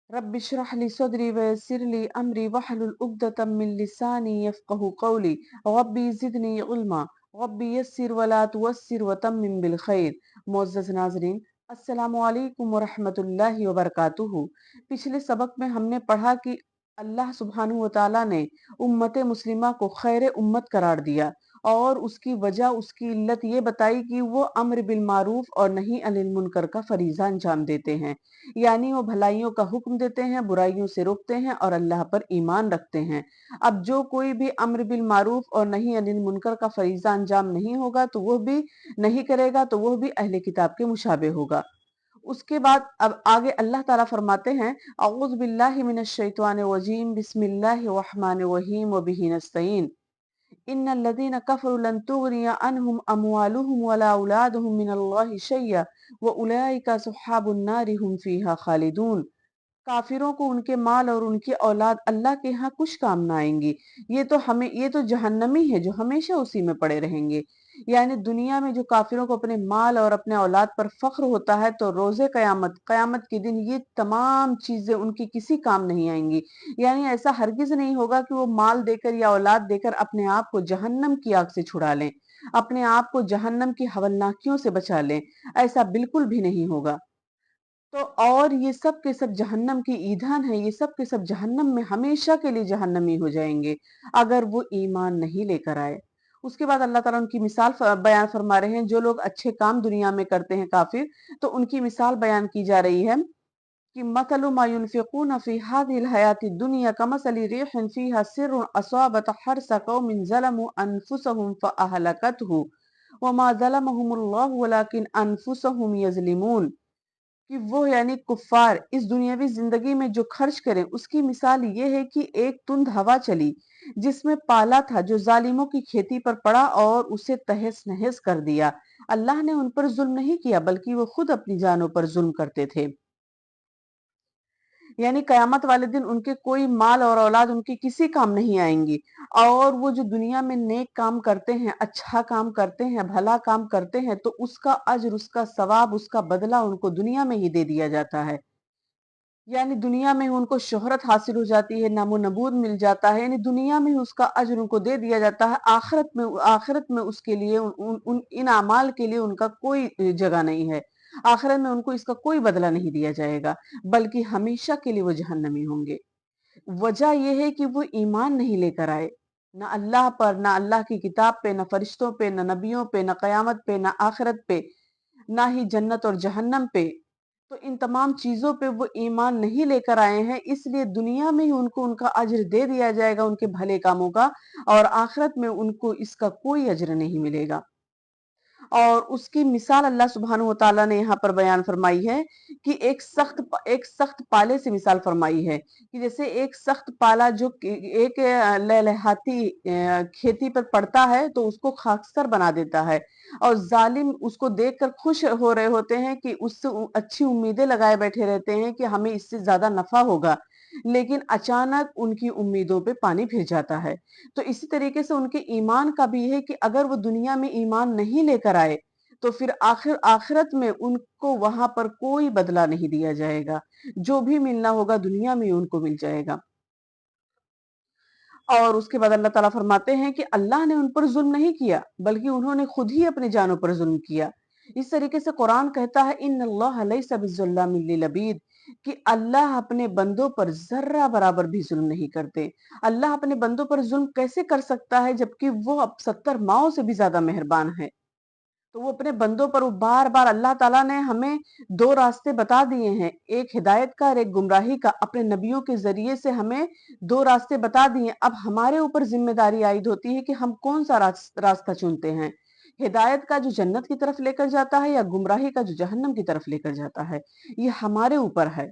Rabbi इश्रह ली सदरी वयस्सिर ली अमरी वहलुल उक़दतम मिन लिसानी यफ़क़हू क़ौली रब्बी ज़िदनी इल्मा रब्बी यस्सिर वला तुअस्सिर वतम्मिम बिल खैर। मुअज़्ज़ज़ नाज़रीन, अस्सलामु अलैकुम व रहमतुल्लाहि व बरकातुहू। पिछले सबक में हमने पढ़ा कि अल्लाह सुब्हानहू व तआला ने उम्मत मुस्लिमा को खैर उम्मत करार दिया और उसकी वजह, उसकी इल्लत ये बताई कि वो अम्र बिल मारूफ और नही अनिल मुनकर का फरीज़ा अंजाम देते हैं। यानी वो भलाइयों का हुक्म देते हैं, बुराइयों से रोकते हैं और अल्लाह पर ईमान रखते हैं। अब जो कोई भी अम्र बिल मारूफ और नही अनिल मुनकर का फरीज़ा अंजाम नहीं होगा तो वह भी नहीं करेगा तो वह भी अहले किताब के मुशाबे होगा। उसके बाद अब आगे अल्लाह ताला फरमाते हैं, अऊज़ु बिल्लाहि मिनश शैतानिर रजीम, बिस्मिल्लाहिर रहमानिर रहीम व बिही नस्तईन। इन्नल्लज़ीना कफ़रू लन तुग़निया अन्हुम अमवालुहुम वला औलादुहुम मिनल्लाहि शैय्या व उलाइका अस्हाबुन नारि हुम फ़ीहा ख़ालिदून। काफिरों को उनके माल और उनकी औलाद अल्लाह के यहाँ कुछ काम ना आएंगी। ये तो जहन्नमी है जो हमेशा उसी में पड़े रहेंगे। यानी दुनिया में जो काफिरों को अपने माल और अपने औलाद पर फख्र होता है तो रोजे कयामत कयामत के दिन ये तमाम चीजें उनकी किसी काम नहीं आएंगी। यानी ऐसा हरगिज नहीं होगा कि वो माल देकर या औलाद देकर अपने आप को जहन्नम की आग से छुड़ा लें, अपने आप को जहन्नम की हवलनाकियों से बचा लें। ऐसा बिल्कुल भी नहीं होगा। तो और ये सब के सब जहन्नम की ईंधन है, ये सब के सब जहन्नम में हमेशा के लिए जहन्नमी हो जाएंगे अगर वो ईमान नहीं लेकर आए। उसके बाद अल्लाह ताला उनकी मिसाल बयान फरमा रहे हैं। जो लोग अच्छे काम दुनिया में करते हैं काफिर, तो उनकी मिसाल बयान की जा रही है कि मसलु मा युनफिकून फी हादिहिल हयाति दुनिया कमसली रिहिन फीहा सिर्रुन असाबत हर्स कौमिन ज़लमु अनफुसहुम फअहलकतहु वमा ज़लमहुमुल्लाहु वलाकिन अनफुसहुम यज़लिमून। कि वो यानी कुफ्फार इस दुनियावी जिंदगी में जो खर्च करें उसकी मिसाल ये है कि एक तुंद हवा चली जिसमें पाला था जो जालिमों की खेती पर पड़ा और उसे तहस नहस कर दिया। अल्लाह ने उन पर जुल्म नहीं किया बल्कि वो खुद अपनी जानों पर जुल्म करते थे। यानी कयामत वाले दिन उनके कोई माल और औलाद उनके किसी काम नहीं आएंगी। और वो जो दुनिया में नेक काम करते हैं, अच्छा काम करते हैं, भला काम करते हैं तो उसका अज्र, उसका सवाब, उसका बदला उनको दुनिया में ही दे दिया जाता है। यानी दुनिया में उनको शोहरत हासिल हो जाती है, नामो नबूद मिल जाता है, यानी दुनिया में ही उसका अज्र उनको दे दिया जाता है। आखिरत में उसके लिए इन अमाल के लिए उनका कोई जगह नहीं है। आखिरत में उनको इसका कोई बदला नहीं दिया जाएगा बल्कि हमेशा के लिए वो जहन्नमी होंगे। वजह यह है कि वो ईमान नहीं लेकर आए, ना अल्लाह पर, ना अल्लाह की किताब पे, ना फरिश्तों पे, ना नबियों पे, ना कयामत पे, ना आखिरत पे, ना ही जन्नत और जहन्नम पे। तो इन तमाम चीजों पे वो ईमान नहीं लेकर आए हैं, इसलिए दुनिया में ही उनको उनका अज्र दे दिया जाएगा उनके भले कामों का, और आखिरत में उनको इसका कोई अज्र नहीं मिलेगा। और उसकी मिसाल अल्लाह सुब्हानहू व तआला ने यहाँ पर बयान फरमाई है कि एक सख्त पाले से मिसाल फरमाई है कि जैसे एक सख्त पाला जो एक लहलहाती खेती पर पड़ता है तो उसको खाकसर बना देता है, और जालिम उसको देखकर खुश हो रहे होते हैं कि उससे अच्छी उम्मीदें लगाए बैठे रहते हैं कि हमें इससे ज्यादा नफा होगा, लेकिन अचानक उनकी उम्मीदों पे पानी फिर जाता है। तो इसी तरीके से उनके ईमान का भी है कि अगर वो दुनिया में ईमान नहीं लेकर आए तो फिर आखिरत में उनको वहां पर कोई बदला नहीं दिया जाएगा। जो भी मिलना होगा दुनिया में ही उनको मिल जाएगा। और उसके बाद अल्लाह ताला फरमाते हैं कि अल्लाह ने उन पर जुल्म नहीं किया बल्कि उन्होंने खुद ही अपने जानों पर जुल्म किया। इस तरीके से कुरान कहता है, इन्नल्लाह लैसा बिज़्ज़ल्लामिल लिल-अबीद, कि अल्लाह अपने बंदों पर जर्रा बराबर भी जुल्म नहीं करते। अल्लाह अपने बंदों पर जुल्म कैसे कर सकता है जबकि वो अब 70 माओं से भी ज्यादा मेहरबान है। तो वो अपने बंदों पर वो बार बार, अल्लाह ताला ने हमें दो रास्ते बता दिए हैं, एक हिदायत का और एक गुमराही का। अपने नबियों के जरिए से हमें दो रास्ते बता दिए। अब हमारे ऊपर जिम्मेदारी आयद होती है कि हम कौन सा रास्ता चुनते हैं, हिदायत का जो जन्नत की तरफ लेकर जाता है या गुमराही का जो जहन्नम की तरफ लेकर जाता है। ये हमारे ऊपर है।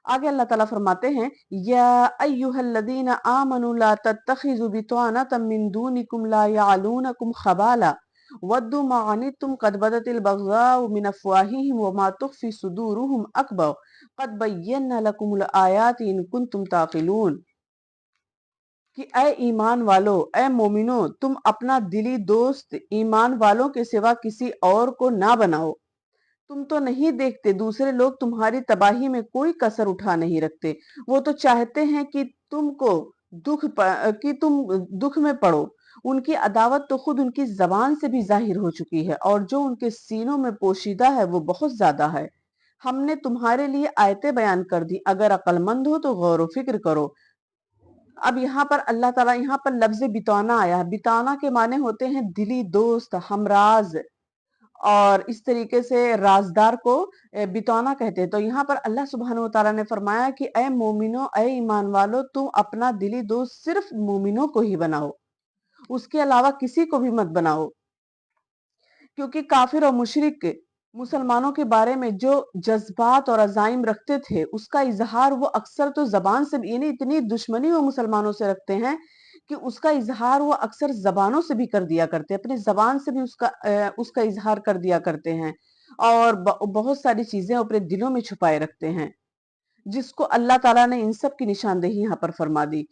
आगे अल्लाह ताला फरमाते हैं, या अय्युहल्लदीना आमनु ला तत्तखिजु बितानतम मिन दूनिकुम ला यालूनकुम खबाला वद्दु मा अनित्तुम कद बदतिल बग़ज़ाउ मिन अफ़वाहिहिम व मा तुख़फ़ी सुदूरुहुम अकबर क़द बय्यन्ना लकुमुल आयाति इन कुंतुम ताक़िलून। कि ऐ ईमान वालो, ऐ मोमिनो, तुम अपना दिली दोस्त ईमान वालों के सिवा किसी और को ना बनाओ। तुम तो नहीं देखते दूसरे लोग तुम्हारी तबाही में कोई कसर उठा नहीं रखते। वो तो चाहते हैं कि तुम दुख में पड़ो। उनकी अदावत तो खुद उनकी जबान से भी जाहिर हो चुकी है और जो उनके सीनों में पोशीदा है वो बहुत ज्यादा है। हमने तुम्हारे लिए आयतें बयान कर दी, अगर अक्लमंद हो तो गौर व फिक्र करो। अब यहाँ पर अल्लाह ताला, यहाँ पर लफ्ज बिताना आया है। बिताना के माने होते हैं दिली दोस्त, हमराज, और इस तरीके से राजदार को बितौना कहते हैं। तो यहाँ पर अल्लाह सुब्हानहू व तआला ने फरमाया कि ए मोमिनो, ए ईमान वालो, तुम अपना दिली दोस्त सिर्फ मोमिनों को ही बनाओ, उसके अलावा किसी को भी मत बनाओ। क्योंकि काफिर और मुशरिक मुसलमानों के बारे में जो जज्बात और अजाइम रखते थे उसका इजहार वो अक्सर तो जबान से, यानी इतनी दुश्मनी वो मुसलमानों से रखते हैं कि उसका इजहार वो अक्सर जबानों से भी कर दिया करते हैं, अपनी जबान से भी उसका इजहार कर दिया करते हैं, और बहुत सारी चीजें अपने दिलों में छुपाए रखते हैं, जिसको अल्लाह ताला ने इन सब की निशानदेही यहाँ पर फरमा दी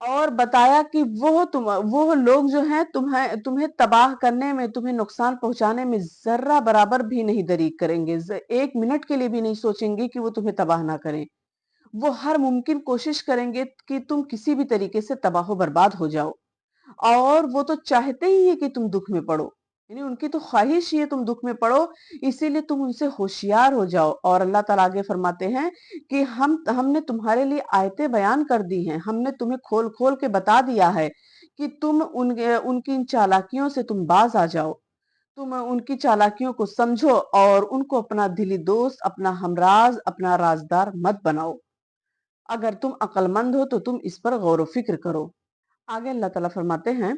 और बताया कि वो लोग जो हैं तुम्हें तुम्हें तबाह करने में, तुम्हें नुकसान पहुंचाने में जर्रा बराबर भी नहीं दरीक करेंगे, एक मिनट के लिए भी नहीं सोचेंगे कि वो तुम्हें तबाह ना करें। वो हर मुमकिन कोशिश करेंगे कि तुम किसी भी तरीके से तबाह बर्बाद हो जाओ, और वो तो चाहते ही है कि तुम दुख में पड़ो, यानी उनकी तो ख्वाहिश ही है तुम दुख में पड़ो, इसीलिए तुम उनसे होशियार हो जाओ। और अल्लाह ताला आगे फरमाते हैं कि हमने तुम्हारे लिए आयतें बयान कर दी हैं, हमने तुम्हें खोल खोल के बता दिया है कि तुम उनकी इन चालाकियों से तुम बाज आ जाओ, तुम उनकी चालाकियों को समझो और उनको अपना दिली दोस्त, अपना हमराज, अपना राजदार मत बनाओ। अगर तुम अक्लमंद हो तो तुम इस पर गौर व फिक्र करो। आगे अल्लाह ताला फरमाते हैं,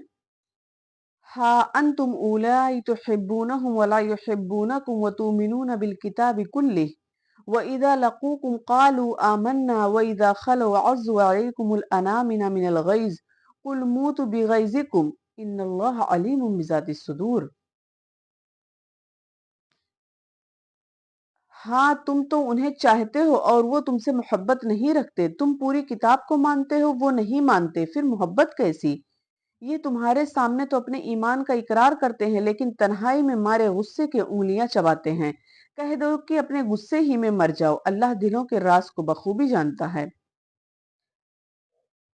हा अंतुम उलाई तुहिब्बूनहुम वला युहिब्बूनकुम व तुमिनून बिल किताबि कुल्लिह व इदा लकूकुम कालू आमन्ना व इदा खलू अज़्ज़ु अलैकुमुल अनामिना मिनल गैज़ कुल मूतु बिगैज़िकुम इन्नल्लाह अलीमुम बिज़ातिस सुदूर। हाँ, तुम तो उन्हें चाहते हो और वो तुमसे मोहब्बत नहीं रखते, तुम पूरी किताब को मानते हो, वो नहीं मानते, फिर मोहब्बत कैसी? ये तुम्हारे सामने तो अपने ईमान का इकरार करते हैं, लेकिन तन्हाई में मारे गुस्से के उंगलियां चबाते हैं। कह दो कि अपने गुस्से ही में मर जाओ, अल्लाह दिलों के राज को बखूबी जानता है।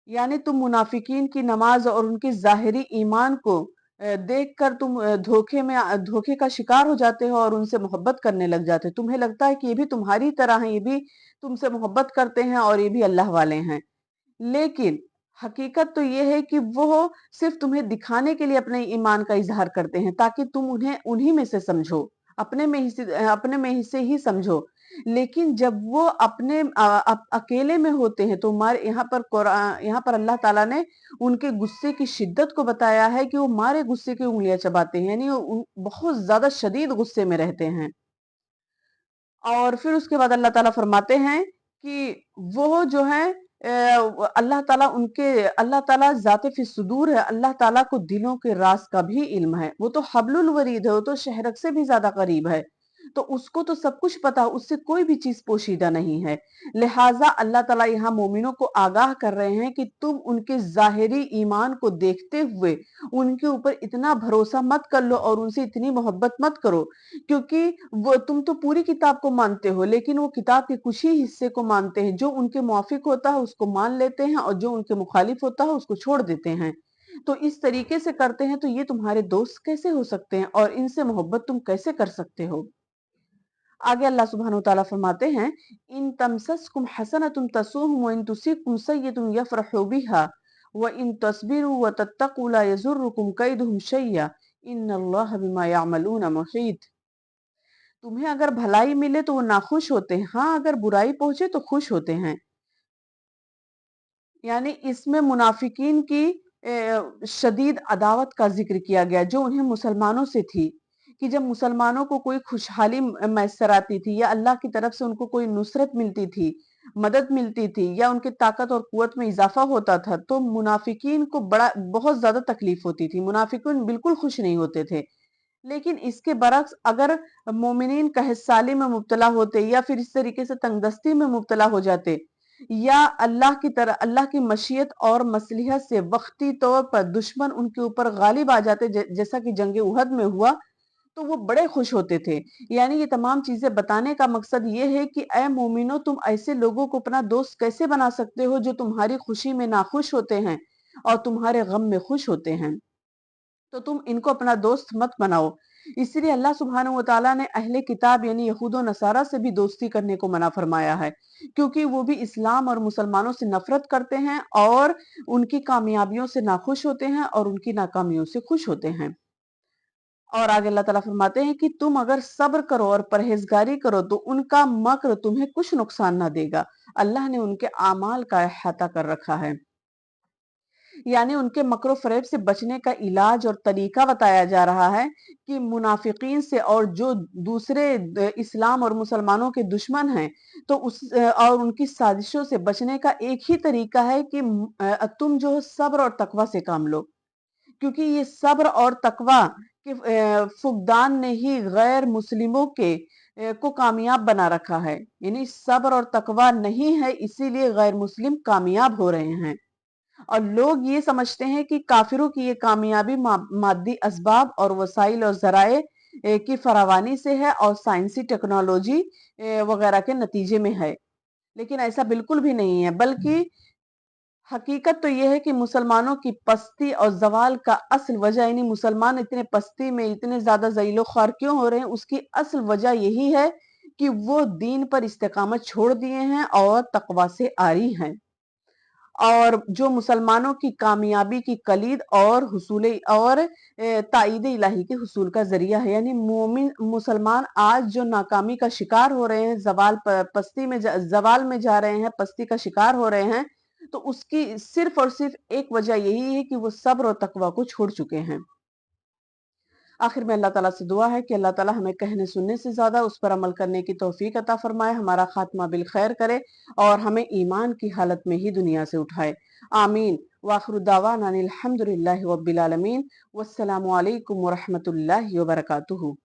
यानी तुम मुनाफिकीन की नमाज और उनके ज़ाहिरी ईमान को देखकर तुम धोखे का शिकार हो जाते हो और उनसे मोहब्बत करने लग जाते हो। तुम्हें लगता है कि ये भी तुम्हारी तरह हैं, ये भी तुमसे मोहब्बत करते हैं और ये भी अल्लाह वाले हैं। लेकिन हकीकत तो ये है कि वो सिर्फ तुम्हें दिखाने के लिए अपने ईमान का इजहार करते हैं, ताकि तुम उन्हें उन्हीं में से समझो, अपने में से ही समझो। लेकिन जब वो अकेले में होते हैं तो मारे यहाँ पर अल्लाह ताला ने उनके गुस्से की शिद्दत को बताया है कि वो मारे गुस्से की उंगलियां चबाते हैं, यानी वो बहुत ज्यादा शदीद गुस्से में रहते हैं। और फिर उसके बाद अल्लाह ताला फरमाते हैं कि वो जो है अल्लाह ताला जाते फी सुदूर है, अल्लाह ताला को दिलों के राज का भी इल्म है। वो तो हब्लुल वरीद है, वो तो शहरक से भी ज्यादा करीब है, तो उसको तो सब कुछ पता, उससे कोई भी चीज पोशीदा नहीं है। लिहाजा अल्लाह ताला यहाँ मोमिनों को आगाह कर रहे हैं कि तुम उनके जाहिरी ईमान को देखते हुए उनके ऊपर इतना भरोसा मत कर लो और उनसे इतनी मोहब्बत मत करो, क्योंकि वो तुम तो पूरी किताब को मानते हो, लेकिन वो किताब के कुछ ही हिस्से को मानते हैं। जो उनके मुआफिक होता है उसको मान लेते हैं और जो उनके मुखालिफ होता है उसको छोड़ देते हैं। तो इस तरीके से करते हैं तो ये तुम्हारे दोस्त कैसे हो सकते हैं और इनसे मोहब्बत तुम कैसे कर सकते हो? आगे अल्लाह सुब्हानहू व तआला फरमाते हैं, इन तमससकुम हसनतुन तसूहुम व इन तुसिबकुम सय्यतुन यफरहु बिहा व इन तस्बिरु व तत्तकू ला यजुर्रुकुम कैदुहुम शय्या इन्नल्लाह बिमा यअमलून मुहीत। तुम्हें अगर भलाई मिले तो वो नाखुश होते हैं, हाँ अगर बुराई पहुंचे तो खुश होते हैं। यानी इसमें मुनाफिकीन की शदीद अदावत का जिक्र किया गया जो उन्हें मुसलमानों से थी, कि जब मुसलमानों को कोई खुशहाली मैसर आती थी या अल्लाह की तरफ से उनको कोई नुसरत मिलती थी, मदद मिलती थी या उनकी ताकत और कुवत में इजाफा होता था, तो मुनाफिकीन को बहुत ज्यादा तकलीफ होती थी, मुनाफिकीन बिल्कुल खुश नहीं होते थे। लेकिन इसके बरक्स अगर मोमिनीन कहसाली में मुब्तला होते या फिर इस तरीके से तंगदस्ती में मुब्तला हो जाते या अल्लाह की मशीयत और मसलिहत से वक्ती तौर पर दुश्मन उनके ऊपर गालिब आ जाते, जैसा कि जंग उहद में हुआ, تو وہ بڑے خوش ہوتے تھے۔ یعنی یہ تمام چیزیں بتانے کا مقصد یہ ہے کہ اے مومنو، تم ایسے لوگوں کو اپنا دوست کیسے بنا سکتے ہو جو تمہاری خوشی میں ناخوش ہوتے ہیں اور تمہارے غم میں خوش ہوتے ہیں؟ تو تم ان کو اپنا دوست مت بناؤ۔ اسی لیے اللہ سبحانہ وتعالیٰ نے اہل کتاب یعنی یہود و نصارہ سے بھی دوستی کرنے کو منع فرمایا ہے، کیونکہ وہ بھی اسلام اور مسلمانوں سے نفرت کرتے ہیں اور ان کی کامیابیوں سے ناخوش ہوتے ہیں اور ان کی ناکامیوں سے خوش ہوتے ہیں۔ اور آگے اللہ تعالیٰ فرماتے ہیں کہ تم اگر صبر کرو اور پرہیزگاری کرو تو ان کا مکر تمہیں کچھ نقصان نہ دے گا۔ اللہ نے ان کے اعمال کا احاطہ کر رکھا ہے۔ یعنی ان کے مکر و فریب سے بچنے کا علاج اور طریقہ بتایا جا رہا ہے کہ منافقین سے اور جو دوسرے اسلام اور مسلمانوں کے دشمن ہیں تو اور ان کی سازشوں سے بچنے کا ایک ہی طریقہ ہے کہ تم جو صبر اور تقوی سے کام لو، کیونکہ یہ صبر اور تقوی کے فقدان نے ہی غیر مسلموں کے کو کامیاب بنا رکھا ہے۔ یعنی صبر اور تقوی نہیں ہے، اسی لیے غیر مسلم کامیاب ہو رہے ہیں۔ اور لوگ یہ سمجھتے ہیں کہ کافروں کی یہ کامیابی مادی اسباب اور وسائل اور ذرائع کی فراوانی سے ہے اور سائنسی ٹیکنالوجی وغیرہ کے نتیجے میں ہے، لیکن ایسا بالکل بھی نہیں ہے، بلکہ حقیقت تو یہ ہے کہ مسلمانوں کی پستی اور زوال کا اصل وجہ، یعنی مسلمان اتنے پستی میں اتنے زیادہ ذلیل و خوار کیوں ہو رہے ہیں، اس کی اصل وجہ یہی ہے کہ وہ دین پر استقامت چھوڑ دیے ہیں اور تقوی سے عاری ہیں۔ اور جو مسلمانوں کی کامیابی کی کلید اور حصول اور تائید الہی کے حصول کا ذریعہ ہے، یعنی مومن مسلمان آج جو ناکامی کا شکار ہو رہے ہیں، زوال میں جا رہے ہیں، پستی کا شکار ہو رہے ہیں، تو اس کی صرف اور صرف ایک وجہ یہی ہے کہ وہ صبر اور تقوی کو چھوڑ چکے ہیں۔ آخر میں اللہ تعالیٰ سے دعا ہے کہ اللہ تعالیٰ ہمیں کہنے سننے سے زیادہ اس پر عمل کرنے کی توفیق عطا فرمائے، ہمارا خاتمہ بالخیر کرے اور ہمیں ایمان کی حالت میں ہی دنیا سے اٹھائے، آمین۔ وآخر دعوانا الحمدللہ رب العالمین، والسلام علیکم ورحمۃ اللہ وبرکاتہ۔